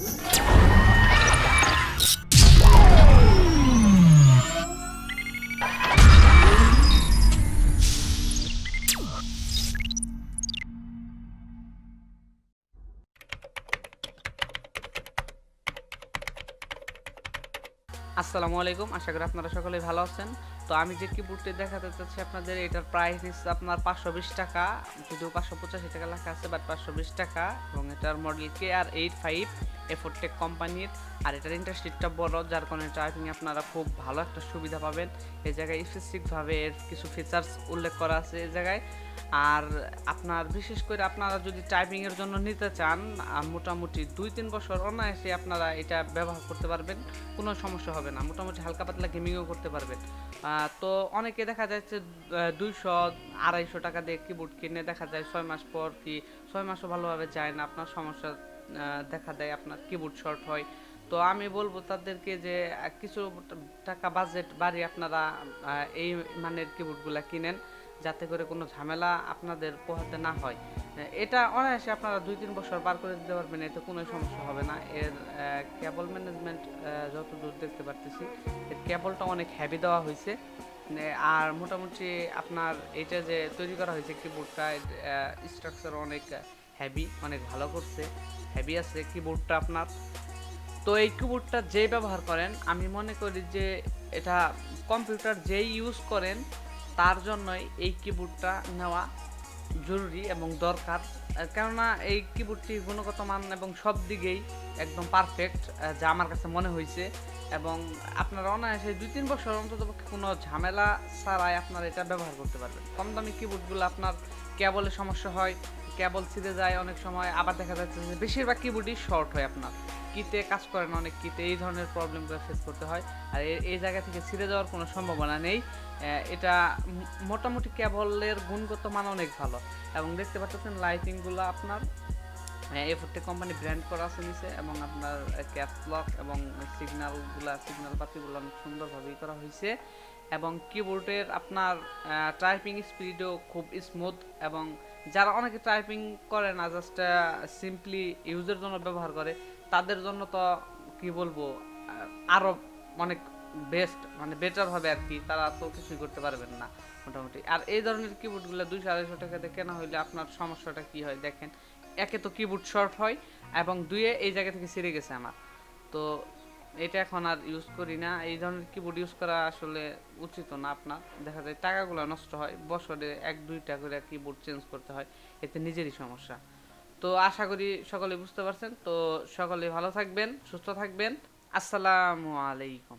আসসালামু আলাইকুম, আশা করি আপনারা সকলেই ভালো আছেন। তো আমি যে কিবোর্ডটি দেখাতে চাচ্ছি আপনাদের, এটার প্রাইস নিচ্ছে আপনার 520 টাকা, যদিও 585 টাকা লেখা আছে, বাট 520 টাকা। এবং এটার মডেল KR85 এফোরটেক কোম্পানির। আর এটার ইন্টারেস্টটা বড়, যার কারণে টাইপিংয়ে আপনারা খুব ভালো একটা সুবিধা পাবেন। এই জায়গায় স্পেসিফিকভাবে এর কিছু ফিচার্স উল্লেখ করা আছে এই জায়গায়। আর আপনার বিশেষ করে আপনারা যদি টাইপিংয়ের জন্য নিতে চান, মোটামুটি 2-3 বছর অনায়াসে আপনারা এটা ব্যবহার করতে পারবেন, কোনো সমস্যা হবে না। মোটামুটি হালকা পাতলা গেমিংও করতে পারবেন। তো অনেকে দেখা যাচ্ছে 200-250 টাকা দিয়ে কিবোর্ড কিনে দেখা যায় 6 মাস পর কি 6 মাসও ভালোভাবে যায় না, আপনার সমস্যা দেখা দেয়, আপনার কিবোর্ড শর্ট হয়। তো আমি বলবো তাদেরকে যে কিছু টাকা বাজেট বাড়িয়ে আপনারা এই মানের কিবোর্ডগুলো কিনেন, যাতে করে কোনো ঝামেলা আপনাদের পোহাতে না হয়। এটা অনায়াসে আপনারা 2-3 বছর পার করে দিতে পারবেন, এতে কোনো সমস্যা হবে না। এর কেবল ম্যানেজমেন্ট যত দূর দেখতে পারতেছি, এর কেবলটা অনেক হেভি দেওয়া হয়েছে। আর মোটামুটি আপনার এটা যে তৈরি করা হয়েছে কিবোর্ডটা, স্ট্রাকচার অনেক হেভি, অনেক ভালো করছে, হেভি আছে কিবোর্ডটা আপনার। তো এই কিবোর্ডটা যেই ব্যবহার করেন, আমি মনে করি যে এটা কম্পিউটার যেই ইউজ করেন তার জন্যই এই কিবোর্ডটা নেওয়া জরুরি এবং দরকার। কেননা এই কিবোর্ডটির গুণগত মান এবং সব দিকেই একদম পারফেক্ট, যা আমার কাছে মনে হয়েছে। এবং আপনারা অনায়াসে 2-3 বছর অন্তত কোনো ঝামেলা ছাড়াই আপনারা এটা ব্যবহার করতে পারবেন। কম দামি কিবোর্ডগুলো আপনার কেবলের সমস্যা হয়, কেবল ছিঁড়ে যায় অনেক সময়, আবার দেখা যাচ্ছে যে বেশিরভাগ কিবোর্ডই শর্ট হয় আপনার, কিতে কাজ করে না, অনেক কিতে এই ধরনের প্রবলেমগুলো ফেস করতে হয়। আর এই জায়গা থেকে ছিঁড়ে যাওয়ার কোনো সম্ভাবনা নেই। এটা মোটামুটি কেবলের গুণগত মান অনেক ভালো। এবং দেখতে পাচ্ছেন লাইটিংগুলো আপনার এফোরটেক কোম্পানি ব্র্যান্ড করা আছে নিচে, এবং আপনার ক্যাপস লক এবং সিগন্যাল বাতিগুলো অনেক সুন্দরভাবেই করা হয়েছে। এবং কিবোর্ডের আপনার টাইপিং স্পিডও খুব স্মুথ। এবং যারা অনেকে টাইপিং করে না, জাস্ট সিম্পলি ইউজের জন্য ব্যবহার করে, তাদের জন্য তো কি বলবো, আরও অনেক বেস্ট, মানে বেটার হবে আর কি, তারা তো কিছুই করতে পারবেন না মোটামুটি। আর এই ধরনের কিবোর্ডগুলো 200-250 টাকাতে কেনা হইলে আপনার সমস্যাটা কি হয় দেখেন, একে তো কিবোর্ড শর্ট হয়, এবং দুয়ে এই জায়গা থেকে ছিঁড়ে গেছে আমার। তো এটা এখন আর ইউজ করি না, এই ধরনের কিবোর্ড ইউজ করা আসলে উচিত না আপনার। দেখা যায় টাকাগুলো নষ্ট হয়, বছরে 1-2টা করে কিবোর্ড চেঞ্জ করতে হয়, এতে নিজেরই সমস্যা। তো আশা করি সকলে বুঝতে পারছেন। তো সকলে ভালো থাকবেন, সুস্থ থাকবেন। আসসালামু আলাইকুম।